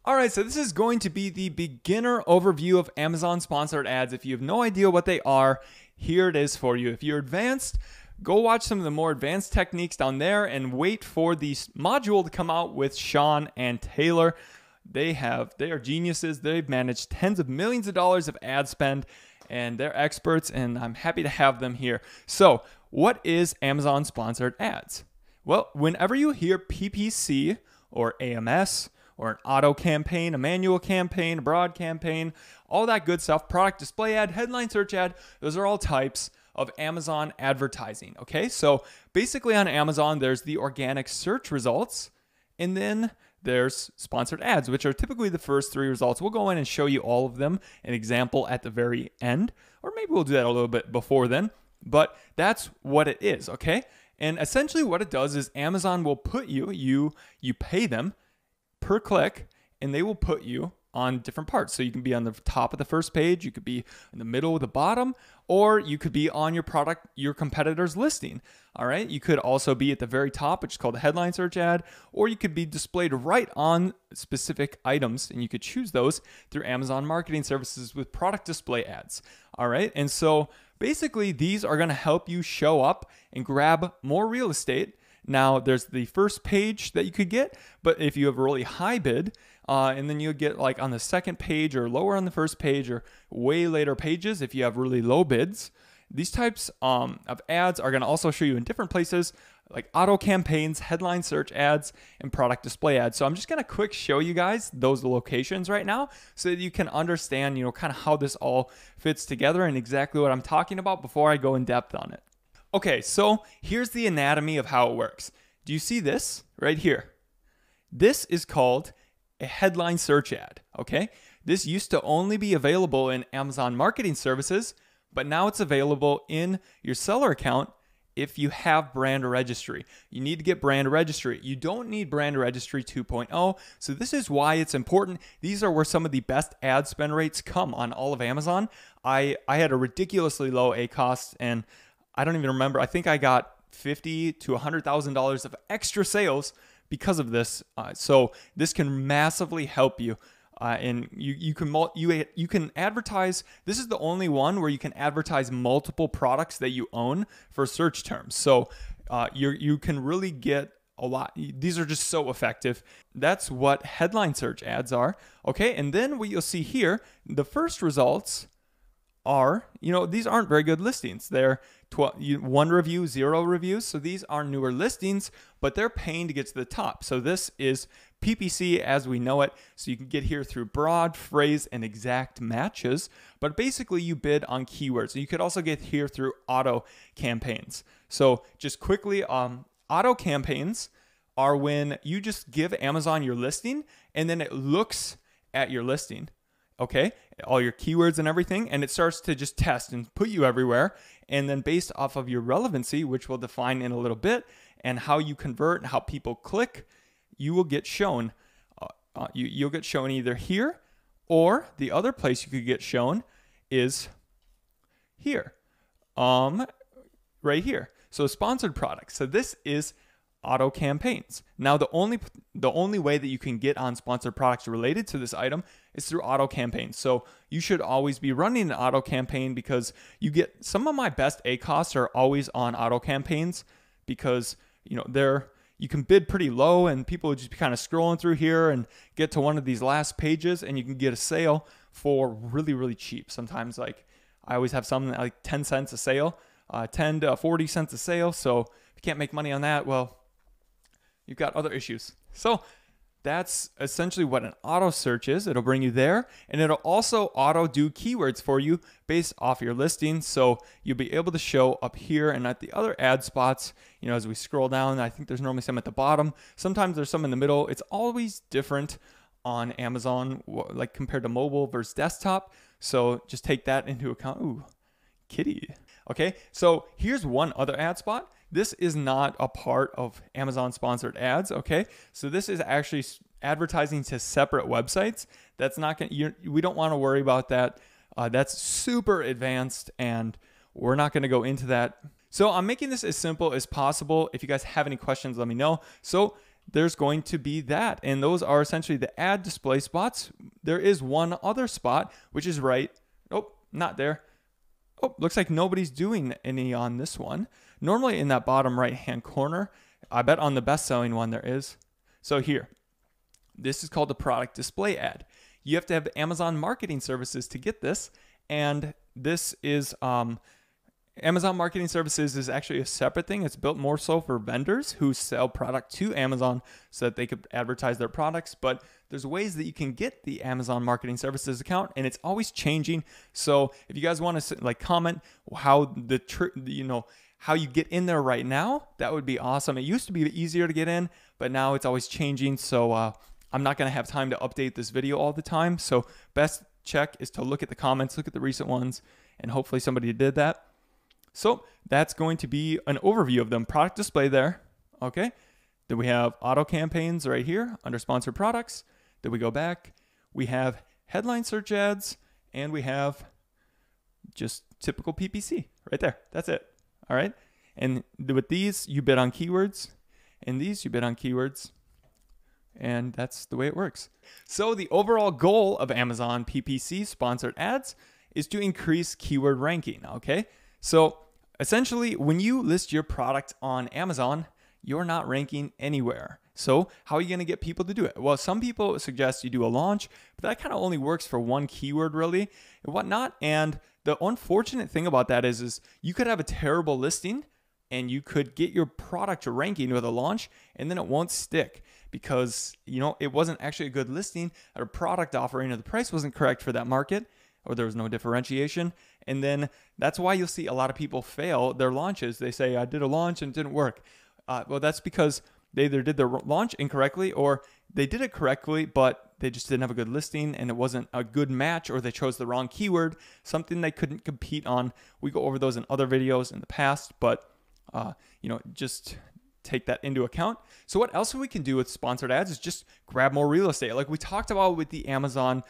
All right, so this is going to be the beginner overview of Amazon sponsored ads. If you have no idea what they are, here it is for you. If you're advanced, go watch some of the more advanced techniques down there and wait for the module to come out with Sean and Taylor. They are geniuses. They've managed tens of millions of dollars of ad spend, and they're experts, and I'm happy to have them here. So, what is Amazon sponsored ads? Well, whenever you hear PPC or AMS, or an auto campaign, a manual campaign, a broad campaign, all that good stuff, product display ad, headline search ad, those are all types of Amazon advertising, okay? So basically on Amazon, there's the organic search results, and then there's sponsored ads, which are typically the first three results. We'll go in and show you all of them, an example at the very end, or maybe we'll do that a little bit before then, but that's what it is, okay? And essentially what it does is Amazon will put you pay them per click, and they will put you on different parts. So you can be on the top of the first page, you could be in the middle or the bottom, or you could be on your competitor's listing. All right. You could also be at the very top, which is called a headline search ad, or you could be displayed right on specific items, and you could choose those through Amazon Marketing Services with product display ads. All right. And so basically these are going to help you show up and grab more real estate. Now, there's the first page that you could get, but if you have a really high bid, and then you'll get like on the second page or lower on the first page or way later pages if you have really low bids. These types of ads are going to also show you in different places like auto campaigns, headline search ads, and product display ads. So I'm just going to quick show you guys those locations right now so that you can understand, kind of how this all fits together and exactly what I'm talking about before I go in depth on it. Okay, so here's the anatomy of how it works. Do you see this right here? This is called a headline search ad, okay? This used to only be available in Amazon Marketing Services, but now it's available in your seller account if you have brand registry. You need to get brand registry. You don't need brand registry 2.0, so this is why it's important. These are where some of the best ad spend rates come on all of Amazon. I had a ridiculously low ACost, and I don't even remember. I think I got $50,000 to $100,000 of extra sales because of this. So this can massively help you. And you can advertise. This is the only one where you can advertise multiple products that you own for search terms. So you can really get a lot. These are just so effective. That's what headline search ads are. Okay, and then what you'll see here, the first results are, these aren't very good listings. They're 1 review, 0 reviews. So these are newer listings, but they're paying to get to the top. So this is PPC as we know it. So you can get here through broad, phrase, and exact matches. But basically you bid on keywords. You could also get here through auto campaigns. So just quickly, auto campaigns are when you just give Amazon your listing and then it looks at your listing. Okay, all your keywords and everything, and it starts to just test and put you everywhere. And then based off of your relevancy, which we'll define in a little bit, and how you convert and how people click, you will get shown. You'll get shown either here, or the other place you could get shown is here, right here. So sponsored products. So this is auto campaigns. Now the only way that you can get on sponsored products related to this item is through auto campaigns. So you should always be running an auto campaign because you get some of my best ACosts are always on auto campaigns because you can bid pretty low and people would just be kind of scrolling through here and get to one of these last pages and you can get a sale for really, really cheap. Sometimes like I always have something like 10 cents a sale, 10 to 40 cents a sale. So if you can't make money on that, well, you've got other issues. So that's essentially what an auto search is. It'll bring you there, and it'll also auto do keywords for you based off your listing. So you'll be able to show up here and at the other ad spots, as we scroll down. I think there's normally some at the bottom. Sometimes there's some in the middle. It's always different on Amazon, like compared to mobile versus desktop. So just take that into account. Ooh, kitty. Okay, so here's one other ad spot. This is not a part of Amazon sponsored ads, okay? So this is actually advertising to separate websites. That's not we don't want to worry about that. That's super advanced and we're not going to go into that. So I'm making this as simple as possible. If you guys have any questions, let me know. So there's going to be that. And those are essentially the ad display spots. There is one other spot, which is right. Oh, not there. Oh, looks like nobody's doing any on this one. Normally in that bottom right-hand corner, I bet on the best-selling one there is. So here, this is called the product display ad. You have to have Amazon Marketing Services to get this. And this is Amazon Marketing Services is actually a separate thing. It's built more so for vendors who sell product to Amazon so that they could advertise their products. But there's ways that you can get the Amazon Marketing Services account, and it's always changing. So if you guys want to like comment how how you get in there right now, that would be awesome. It used to be easier to get in, but now it's always changing. So I'm not going to have time to update this video all the time. So best check is to look at the comments, look at the recent ones, and hopefully somebody did that. So that's going to be an overview of them. Product display there. Okay. Then we have auto campaigns right here under sponsored products. Then we go back. We have headline search ads, and we have just typical PPC right there. That's it. All right. And with these, you bid on keywords, and these you bid on keywords. And that's the way it works. So the overall goal of Amazon PPC sponsored ads is to increase keyword ranking, okay? So essentially, when you list your product on Amazon, you're not ranking anywhere. So how are you gonna get people to do it? Well, some people suggest you do a launch, but that kind of only works for one keyword really and whatnot. And the unfortunate thing about that is you could have a terrible listing and you could get your product ranking with a launch and then it won't stick because, it wasn't actually a good listing or a product offering or the price wasn't correct for that market or there was no differentiation. And then that's why you'll see a lot of people fail their launches. They say, I did a launch and it didn't work. Well, that's because they either did their launch incorrectly or they did it correctly, but they just didn't have a good listing and it wasn't a good match or they chose the wrong keyword, something they couldn't compete on. We go over those in other videos in the past, but just take that into account. So what else we can do with sponsored ads is just grab more real estate. Like we talked about with the Amazon,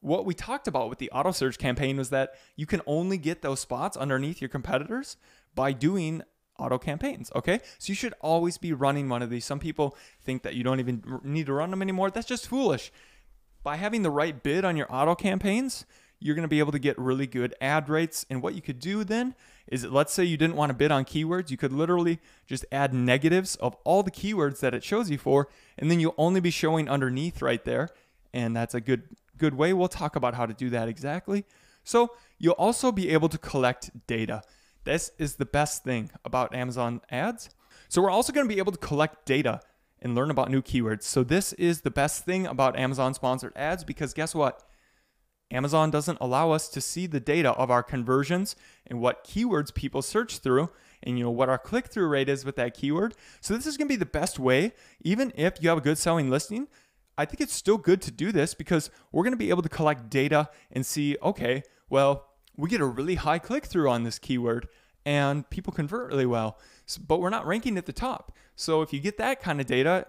what we talked about with the auto search campaign was that you can only get those spots underneath your competitors by doing auto campaigns, okay? So you should always be running one of these. Some people think that you don't even need to run them anymore. That's just foolish. By having the right bid on your auto campaigns, you're going to be able to get really good ad rates. And what you could do then is, let's say you didn't want to bid on keywords, you could literally just add negatives of all the keywords that it shows you for, and then you'll only be showing underneath right there. And that's a good way. We'll talk about how to do that exactly. So you'll also be able to collect data. This is the best thing about Amazon ads. So we're also going to be able to collect data and learn about new keywords. So this is the best thing about Amazon sponsored ads because guess what? Amazon doesn't allow us to see the data of our conversions and what keywords people search through and what our click-through rate is with that keyword. So this is going to be the best way. Even if you have a good selling listing, I think it's still good to do this because we're going to be able to collect data and see, okay, well, we get a really high click-through on this keyword and people convert really well, but we're not ranking at the top. So if you get that kind of data,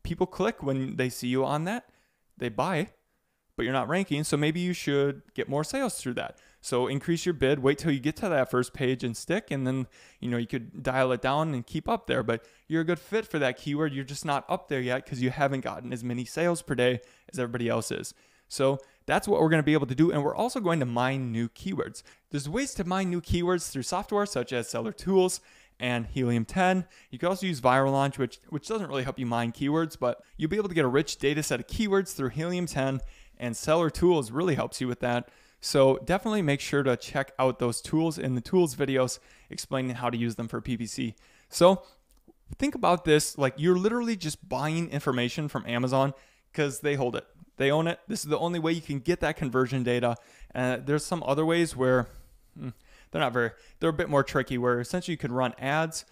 people click when they see you on that, they buy, but you're not ranking. So maybe you should get more sales through that. So increase your bid, wait till you get to that first page and stick, and then, you could dial it down and keep up there, but you're a good fit for that keyword. You're just not up there yet because you haven't gotten as many sales per day as everybody else is. So that's what we're going to be able to do. And we're also going to mine new keywords. There's ways to mine new keywords through software such as Seller Tools and Helium 10. You can also use Viral Launch, which doesn't really help you mine keywords, but you'll be able to get a rich data set of keywords through Helium 10, and Seller Tools really helps you with that. So definitely make sure to check out those tools in the tools videos explaining how to use them for PPC. So think about this, like you're literally just buying information from Amazon because they hold it. They own it. This is the only way you can get that conversion data. There's some other ways where they're a bit more tricky, where essentially you could run ads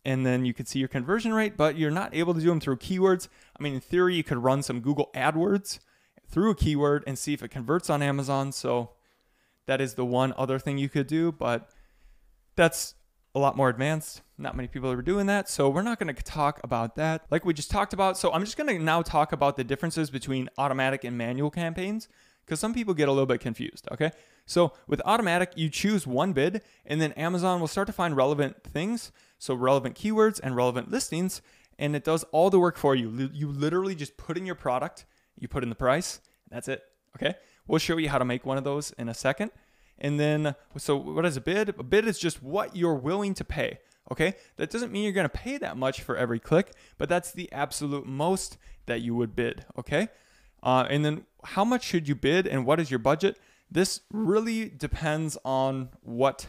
and then you could see your conversion rate, but you're not able to do them through keywords. I mean, in theory, you could run some Google AdWords through a keyword and see if it converts on Amazon. So that is the one other thing you could do, but that's a lot more advanced. Not many people are doing that. So we're not going to talk about that like we just talked about. So I'm just going to now talk about the differences between automatic and manual campaigns because some people get a little bit confused. Okay. So with automatic, you choose one bid and then Amazon will start to find relevant things. So relevant keywords and relevant listings. and it does all the work for you. You literally just put in your product, you put in the price, that's it. Okay, we'll show you how to make one of those in a second. And then, so what is a bid? A bid is just what you're willing to pay. Okay, that doesn't mean you're going to pay that much for every click, but that's the absolute most that you would bid. Okay, and then how much should you bid and what is your budget? This really depends on what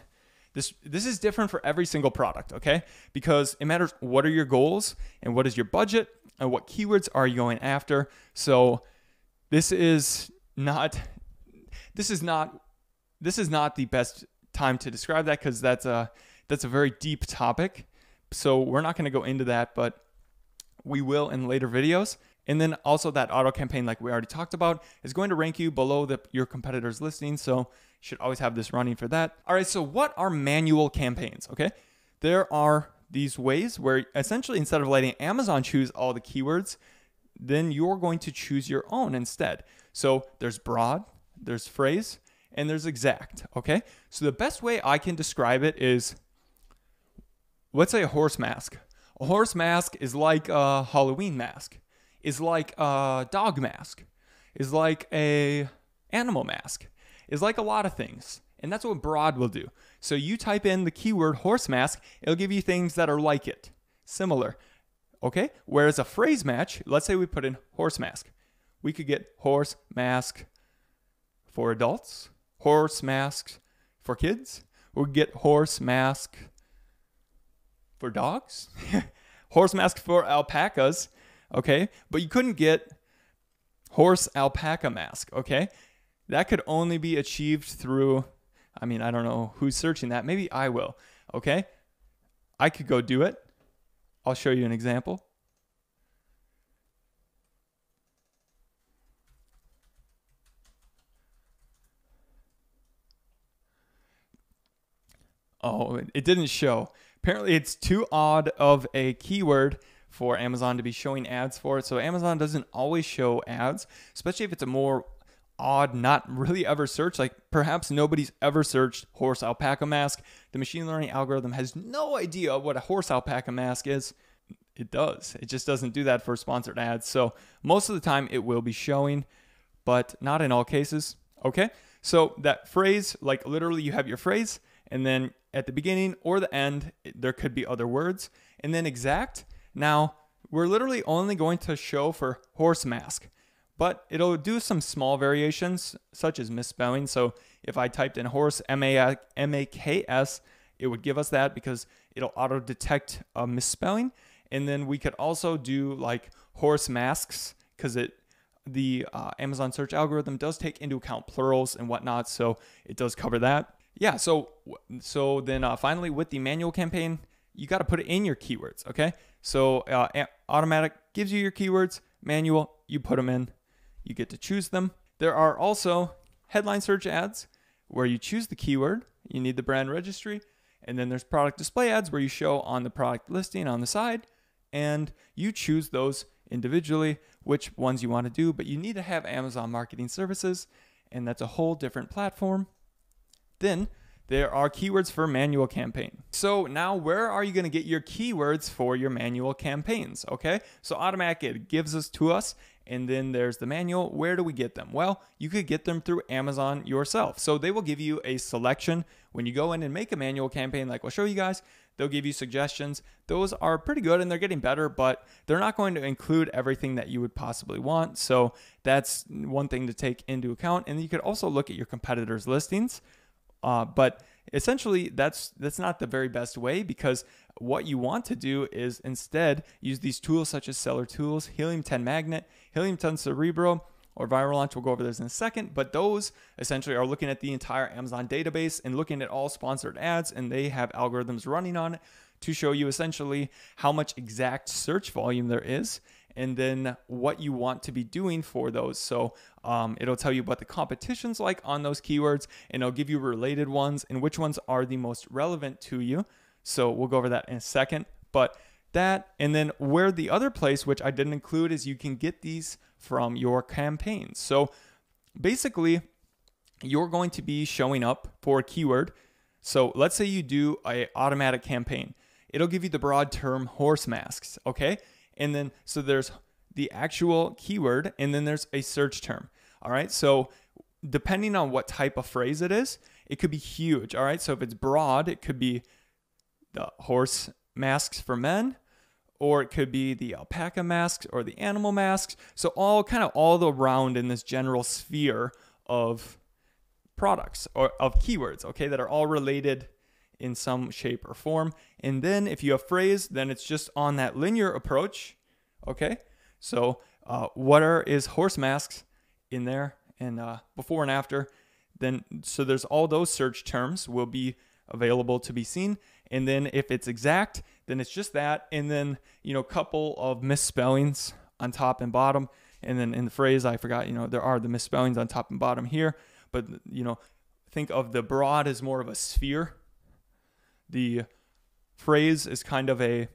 this is different for every single product. Okay, because it matters what are your goals and what is your budget and what keywords are you going after. So this is not the best time to describe that, because that's a very deep topic. So we're not going to go into that, but we will in later videos. And then also that auto campaign, like we already talked about, is going to rank you below your competitor's listing. So you should always have this running for that. All right, so what are manual campaigns? Okay, there are these ways where essentially instead of letting Amazon choose all the keywords, then you're going to choose your own instead. So there's broad, there's phrase, and there's exact. Okay, so the best way I can describe it is, let's say a horse mask. A horse mask is like a Halloween mask, is like a dog mask, is like a animal mask, is like a lot of things. And that's what broad will do. So you type in the keyword horse mask, it'll give you things that are like it, similar. Okay, whereas a phrase match, let's say we put in horse mask, we could get horse mask for adults, horse masks for kids, or get horse mask for dogs, horse mask for alpacas, okay? But you couldn't get horse alpaca mask, okay? That could only be achieved through, I mean, I don't know who's searching that. Maybe I will, okay? I could go do it. I'll show you an example. Oh, it didn't show. Apparently it's too odd of a keyword for Amazon to be showing ads for it. So Amazon doesn't always show ads, especially if it's a more odd, not really ever searched. Like perhaps nobody's ever searched horse alpaca mask. The machine learning algorithm has no idea what a horse alpaca mask is. It does. It just doesn't do that for sponsored ads. So most of the time it will be showing, but not in all cases. Okay. So that phrase, like literally you have your phrase, and then at the beginning or the end, there could be other words. And then exact. Now, we're literally only going to show for horse mask, but it'll do some small variations, such as misspelling. So if I typed in horse, M-A-K-S, it would give us that because it'll auto-detect a misspelling. And then we could also do like horse masks, because the Amazon search algorithm does take into account plurals and whatnot. So it does cover that. Yeah, so then finally with the manual campaign, you got to put it in your keywords, okay? So automatic gives you your keywords, manual, you put them in, you get to choose them. There are also headline search ads where you choose the keyword, you need the brand registry, and then there's product display ads where you show on the product listing on the side, and you choose those individually, which ones you want to do, but you need to have Amazon Marketing Services, and that's a whole different platform. Then there are keywords for manual campaign. So now where are you going to get your keywords for your manual campaigns? Okay, so automatic, it gives us to us, and then there's the manual. Where do we get them? Well, you could get them through Amazon yourself. So they will give you a selection when you go in and make a manual campaign, like we'll show you guys. They'll give you suggestions. Those are pretty good and they're getting better, but they're not going to include everything that you would possibly want. So that's one thing to take into account. And you could also look at your competitors' listings. But essentially, that's not the very best way, because what you want to do is instead use these tools such as Seller Tools, Helium 10 Magnet, Helium 10 Cerebro, or Viral Launch. We'll go over those in a second. But those essentially are looking at the entire Amazon database and looking at all sponsored ads, and they have algorithms running on it to show you essentially how much exact search volume there is, and then what you want to be doing for those. So it'll tell you what the competition's like on those keywords, and it'll give you related ones and which ones are the most relevant to you. So we'll go over that in a second. But that, and then where the other place, which I didn't include, is you can get these from your campaigns. So basically, you're going to be showing up for a keyword. So let's say you do an automatic campaign. It'll give you the broad term horse masks, okay? And then, so there's the actual keyword, and then there's a search term. All right. So depending on what type of phrase it is, it could be huge. All right. So if it's broad, it could be the horse masks for men, or it could be the alpaca masks or the animal masks. So all around in this general sphere of products or of keywords, okay, that are all related in some shape or form. And then if you have phrase, then it's just on that linear approach. Okay. So is horse masks in there, and before and after. Then, so there's all those search terms will be available to be seen. And then if it's exact, then it's just that. And then, a couple of misspellings on top and bottom. And then in the phrase, I forgot, there are the misspellings on top and bottom here. But, think of the broad as more of a sphere. The phrase is kind of a,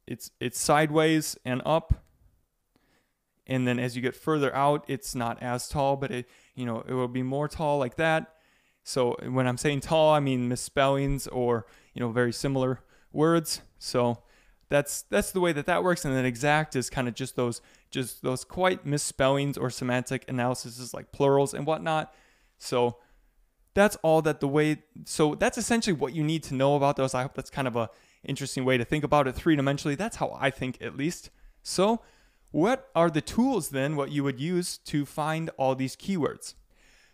it's sideways and up. And then as you get further out, it's not as tall, but it will be more tall like that. So when I'm saying tall, I mean misspellings or, very similar words. So that's the way that works. And then exact is kind of just those quite misspellings or semantic analysis like plurals and whatnot. So that's all so that's essentially what you need to know about those. I hope that's kind of a interesting way to think about it three-dimensionally. That's how I think, at least. So what are the tools then, what you would use to find all these keywords?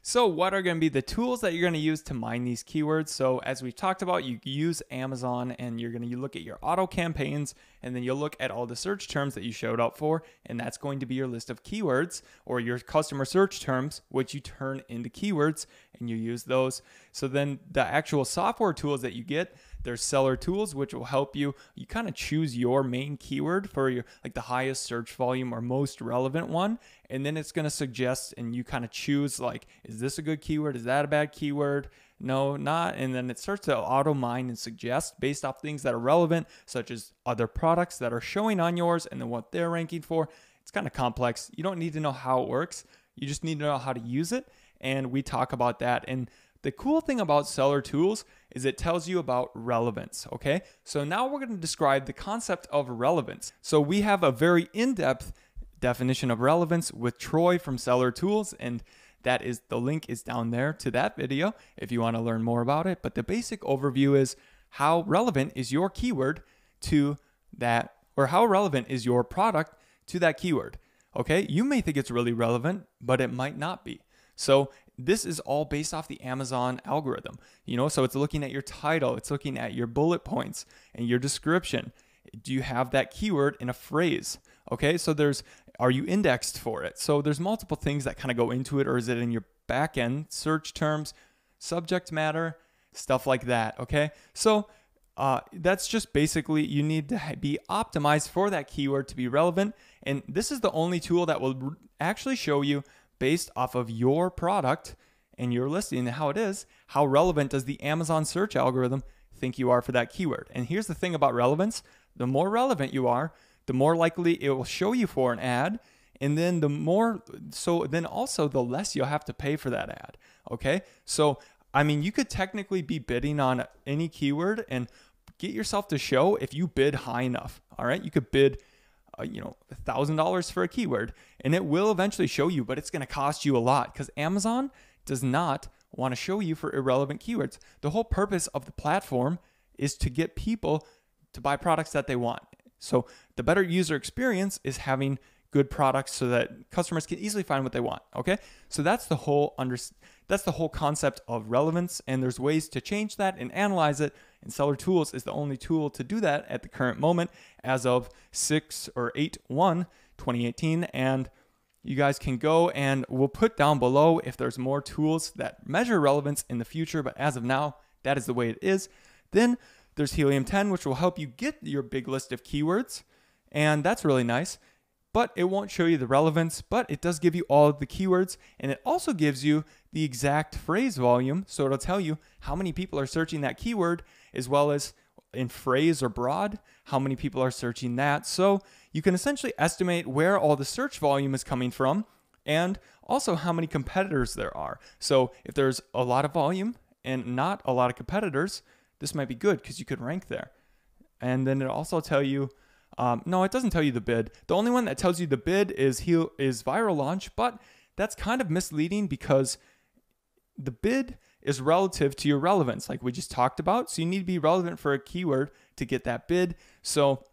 So what are going to be the tools that you're going to use to mine these keywords? So as we've talked about, you use Amazon, and you're going to look at your auto campaigns, and then you'll look at all the search terms that you showed up for, and that's going to be your list of keywords or your customer search terms, which you turn into keywords, and you use those. So then the actual software tools that you get, there's seller tools, which will help you kind of choose your main keyword for your the highest search volume or most relevant one. And then it's going to suggest, and you kind of choose is this a good keyword? Is that a bad keyword? No, not. And then it starts to auto mine and suggest based off things that are relevant, such as other products that are showing on yours and then what they're ranking for. It's kind of complex. You don't need to know how it works. You just need to know how to use it. And we talk about that. And the cool thing about seller tools is it tells you about relevance, okay? So now we're going to describe the concept of relevance. So we have a very in-depth definition of relevance with Troy from Seller Tools, and the link is down there to that video if you want to learn more about it. But the basic overview is how relevant is your keyword to that, or how relevant is your product to that keyword, okay? You may think it's really relevant, but it might not be. So this is all based off the Amazon algorithm, so it's looking at your title, it's looking at your bullet points and your description. Do you have that keyword in a phrase? Okay, so are you indexed for it? So there's multiple things that kind of go into it, or is it in your back end, search terms, subject matter, stuff like that, okay? So that's just basically, you need to be optimized for that keyword to be relevant. And this is the only tool that will actually show you, based off of your product and your listing and how it is, how relevant does the Amazon search algorithm think you are for that keyword. And here's the thing about relevance. The more relevant you are, the more likely it will show you for an ad. And then also the less you'll have to pay for that ad. Okay. So, you could technically be bidding on any keyword and get yourself to show if you bid high enough. All right. You could bid $1,000 for a keyword, and it will eventually show you, but it's going to cost you a lot because Amazon does not want to show you for irrelevant keywords. The whole purpose of the platform is to get people to buy products that they want. So the better user experience is having good products so that customers can easily find what they want. Okay. So that's the whole concept of relevance. And there's ways to change that and analyze it. And Seller Tools is the only tool to do that at the current moment as of 6/8/2018. And you guys can go, and we'll put down below if there's more tools that measure relevance in the future. But as of now, that is the way it is. Then there's Helium 10, which will help you get your big list of keywords. And that's really nice. But it won't show you the relevance, but it does give you all of the keywords, and it also gives you the exact phrase volume. So it'll tell you how many people are searching that keyword, as well as in phrase or broad, how many people are searching that. So you can essentially estimate where all the search volume is coming from, and also how many competitors there are. So if there's a lot of volume and not a lot of competitors, this might be good because you could rank there. And then it'll also tell you No, it doesn't tell you the bid. The only one that tells you the bid is Viral Launch, but that's kind of misleading because the bid is relative to your relevance, like we just talked about. So you need to be relevant for a keyword to get that bid. So,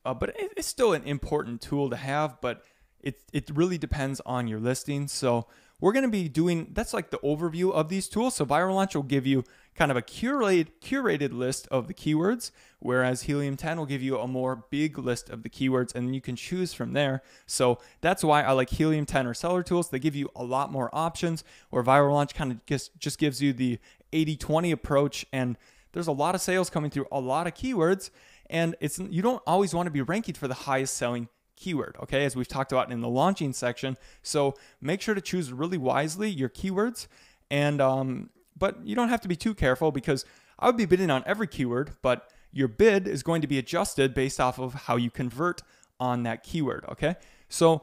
but it's still an important tool to have, but it really depends on your listing. So we're going to be doing, that's like the overview of these tools. So Viral Launch will give you kind of a curated list of the keywords, whereas Helium 10 will give you a more big list of the keywords, and you can choose from there. So that's why I like Helium 10 or Seller Tools. They give you a lot more options, where Viral Launch kind of just gives you the 80-20 approach, and there's a lot of sales coming through a lot of keywords, and you don't always want to be ranking for the highest selling keyword, okay, as we've talked about in the launching section. So make sure to choose really wisely your keywords, and but you don't have to be too careful, because I would be bidding on every keyword, but your bid is going to be adjusted based off of how you convert on that keyword, okay? So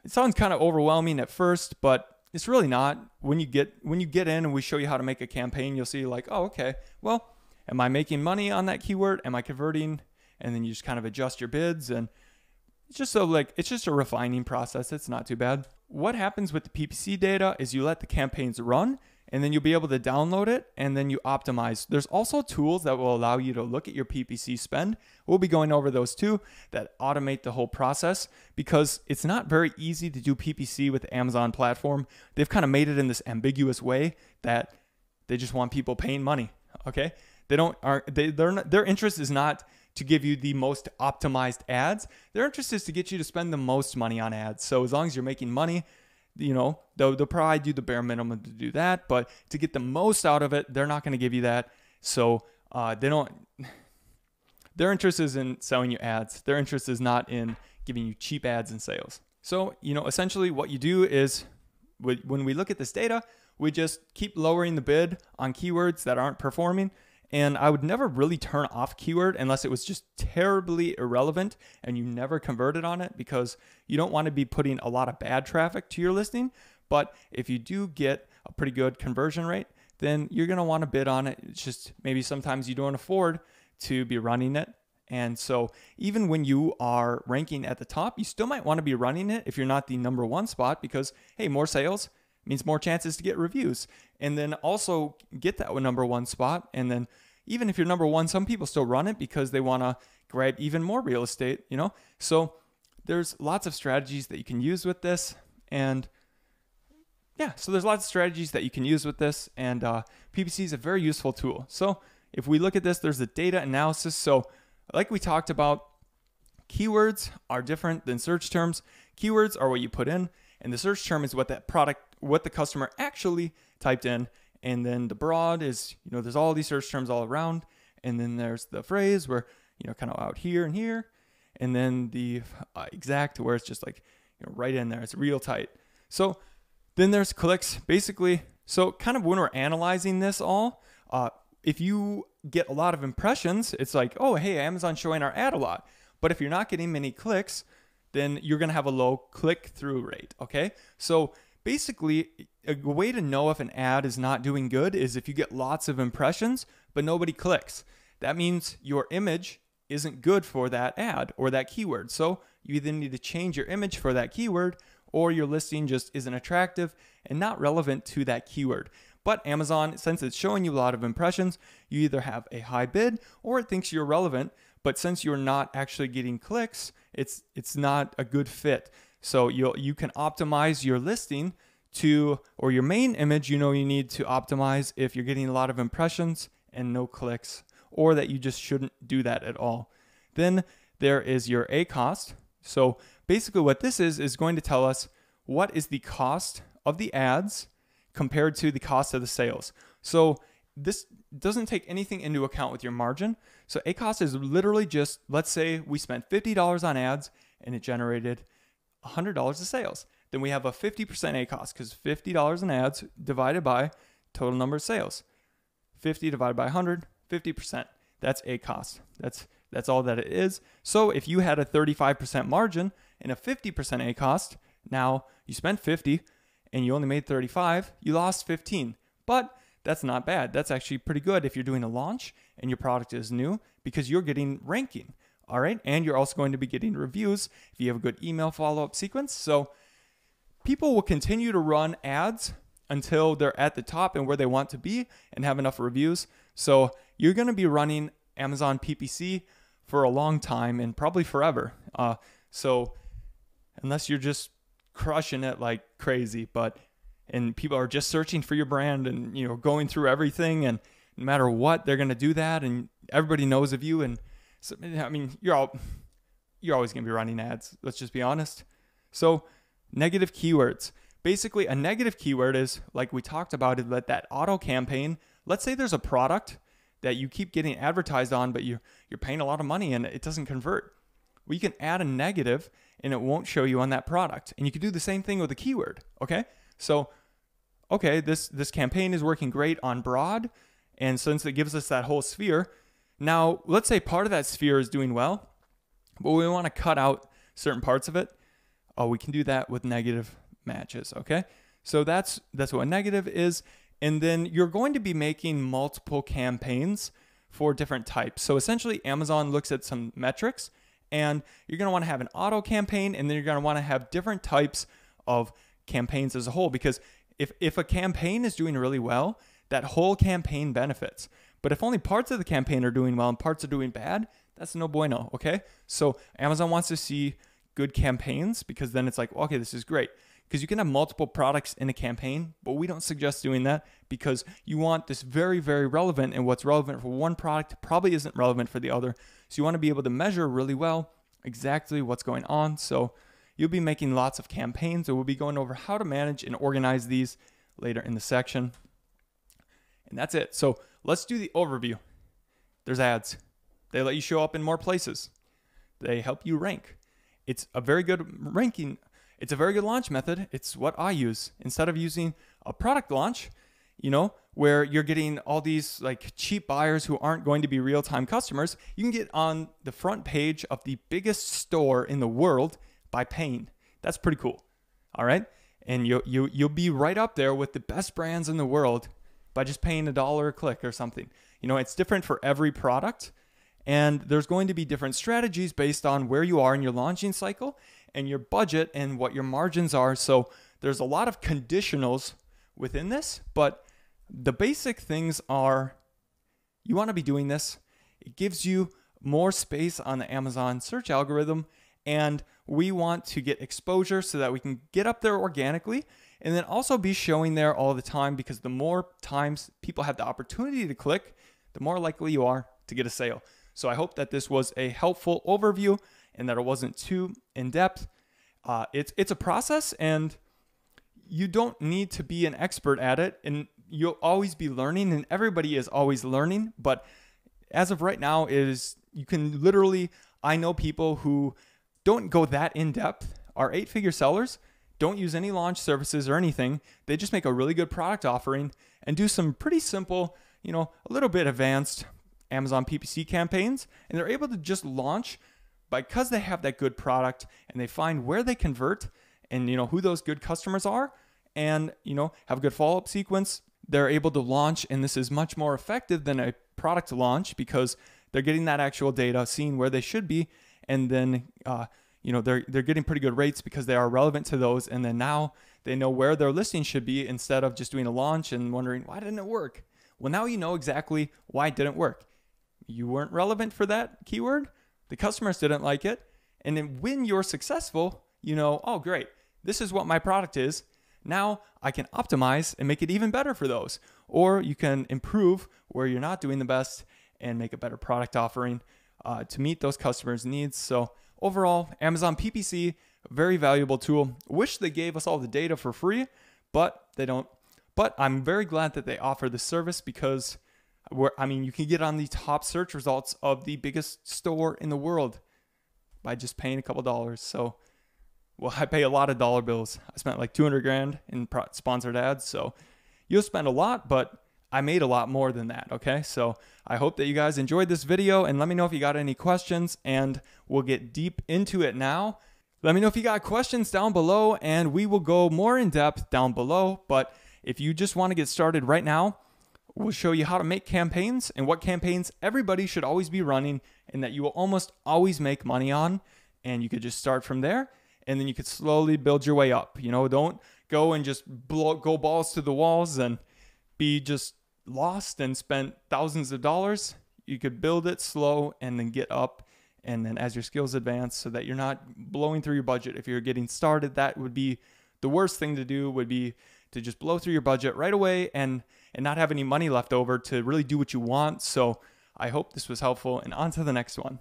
it sounds kind of overwhelming at first, but it's really not. When you get in and we show you how to make a campaign, you'll see like, oh, okay, well, am I making money on that keyword? Am I converting? And then you just kind of adjust your bids, and it's just a refining process. It's not too bad. What happens with the PPC data is you let the campaigns run, and then you'll be able to download it, and then you optimize. There's also tools that will allow you to look at your PPC spend. We'll be going over those too, that automate the whole process, because it's not very easy to do PPC with the Amazon platform. They've kind of made it in this ambiguous way that they just want people paying money, okay? Their interest is not to give you the most optimized ads. Their interest is to get you to spend the most money on ads. So as long as you're making money, they'll probably do the bare minimum to do that, but to get the most out of it, they're not going to give you that. So their interest is in selling you ads. Their interest is not in giving you cheap ads and sales. So, essentially what you do is when we look at this data, we just keep lowering the bid on keywords that aren't performing. And I would never really turn off keyword unless it was just terribly irrelevant and you never converted on it, because you don't want to be putting a lot of bad traffic to your listing. But if you do get a pretty good conversion rate, then you're going to want to bid on it. It's just maybe sometimes you don't afford to be running it. And so even when you are ranking at the top, you still might want to be running it if you're not the #1 spot, because, hey, more sales means more chances to get reviews, and then also get that #1 spot. And then even if you're #1, some people still run it because they want to grab even more real estate, So there's lots of strategies that you can use with this. And yeah, so there's lots of strategies that you can use with this. And PPC is a very useful tool. So if we look at this, there's the data analysis. So like we talked about, keywords are different than search terms. Keywords are what you put in, and the search term is what the customer actually typed in. And then the broad is, there's all these search terms all around. And then there's the phrase where, kind of out here and here. And then the exact, where it's just like, right in there. It's real tight. So then there's clicks, basically. So kind of when we're analyzing this all, if you get a lot of impressions, it's like, oh, hey, Amazon's showing our ad a lot. But if you're not getting many clicks, then you're going to have a low click-through rate, okay? So basically, a way to know if an ad is not doing good is if you get lots of impressions, but nobody clicks. That means your image isn't good for that ad or that keyword. So you either need to change your image for that keyword, or your listing just isn't attractive and not relevant to that keyword. But Amazon, since it's showing you a lot of impressions, you either have a high bid or it thinks you're relevant. But since you're not actually getting clicks, it's not a good fit. So you can optimize your listing or your main image, you need to optimize if you're getting a lot of impressions and no clicks, or that you just shouldn't do that at all. Then there is your ACost. So basically what this is going to tell us what is the cost of the ads compared to the cost of the sales. So this doesn't take anything into account with your margin. So ACost is literally just, let's say we spent $50 on ads and it generated $100 of sales. Then we have a 50% ACost, because $50 in ads divided by total number of sales. 50 divided by 100, 50%. That's ACost. That's all that it is. So if you had a 35% margin and a 50% ACost, now you spent 50 and you only made 35, you lost 15. But that's not bad. That's actually pretty good if you're doing a launch and your product is new, because you're getting ranking. All right. And you're also going to be getting reviews if you have a good email follow-up sequence. So people will continue to run ads until they're at the top and where they want to be and have enough reviews. So you're going to be running Amazon PPC for a long time and probably forever. So unless you're just crushing it like crazy, and people are just searching for your brand and, you know, going through everything, and no matter what, they're going to do that, and everybody knows of you. And so, I mean, you're always going to be running ads. Let's just be honest. So negative keywords. Basically, a negative keyword is, like we talked about, is that auto campaign. Let's say there's a product that you keep getting advertised on, but you're paying a lot of money and it doesn't convert. Well, you can add a negative and it won't show you on that product. And you can do the same thing with a keyword, okay? So, okay, this campaign is working great on broad, and since it gives us that whole sphere, now let's say part of that sphere is doing well, but we want to cut out certain parts of it. Oh, we can do that with negative matches, okay? So that's what a negative is. And then you're going to be making multiple campaigns for different types. So essentially, Amazon looks at some metrics, and you're going to want to have an auto campaign, and then you're going to want to have different types of campaigns as a whole, because if a campaign is doing really well, that whole campaign benefits. But if only parts of the campaign are doing well and parts are doing bad, that's no bueno, okay? So Amazon wants to see good campaigns, because then it's like, okay, this is great. Because you can have multiple products in a campaign, but we don't suggest doing that, because you want this very, very relevant, and what's relevant for one product probably isn't relevant for the other. So you want to be able to measure really well exactly what's going on. So you'll be making lots of campaigns, and we'll be going over how to manage and organize these later in the section. And that's it. So let's do the overview. There's ads. They let you show up in more places. They help you rank. It's a very good ranking. It's a very good launch method. It's what I use. Instead of using a product launch, you know, where you're getting all these like cheap buyers who aren't going to be real-time customers, you can get on the front page of the biggest store in the world by paying. That's pretty cool. All right. And you'll be right up there with the best brands in the world by just paying $1 a click or something. You know, it's different for every product, and there's going to be different strategies based on where you are in your launching cycle and your budget and what your margins are. So there's a lot of conditionals within this, but the basic things are, you want to be doing this. It gives you more space on the Amazon search algorithm, and we want to get exposure so that we can get up there organically, and then also be showing there all the time, because the more times people have the opportunity to click, the more likely you are to get a sale. So I hope that this was a helpful overview and that it wasn't too in-depth. It's a process, and you don't need to be an expert at it, and you'll always be learning, and everybody is always learning. But as of right now, you can literally, I know people who don't go that in-depth, are 8-figure sellers, don't use any launch services or anything. They just make a really good product offering and do some pretty simple, you know, a little bit advanced Amazon PPC campaigns, and they're able to just launch because they have that good product, and they find where they convert and, you know, who those good customers are, and, you know, have a good follow-up sequence. They're able to launch, and this is much more effective than a product launch, because they're getting that actual data, seeing where they should be, and then, you know, they're getting pretty good rates because they are relevant to those, and then now they know where their listing should be, instead of just doing a launch and wondering, why didn't it work? Well, now you know exactly why it didn't work. You weren't relevant for that keyword. The customers didn't like it. And then when you're successful, you know, oh, great, this is what my product is. Now I can optimize and make it even better for those. Or you can improve where you're not doing the best and make a better product offering to meet those customers' needs. So overall, Amazon PPC, very valuable tool. Wish they gave us all the data for free, but they don't. But I'm very glad that they offer this service, because you can get on the top search results of the biggest store in the world by just paying a couple dollars. So, well, I pay a lot of dollar bills. I spent like $200,000 in sponsored ads. So you'll spend a lot, but I made a lot more than that. Okay. So I hope that you guys enjoyed this video, and let me know if you got any questions, and we'll get deep into it now. Let me know if you got questions down below, and we will go more in depth down below. But if you just want to get started right now, we'll show you how to make campaigns and what campaigns everybody should always be running and that you will almost always make money on. And you could just start from there, and then you could slowly build your way up. Don't go and just go balls to the walls and be just lost and spend thousands of dollars. You could build it slow and then get up, and then as your skills advance, so that you're not blowing through your budget. If you're getting started, that would be the worst thing to do, would be to just blow through your budget right away and not have any money left over to really do what you want. So I hope this was helpful, and on to the next one.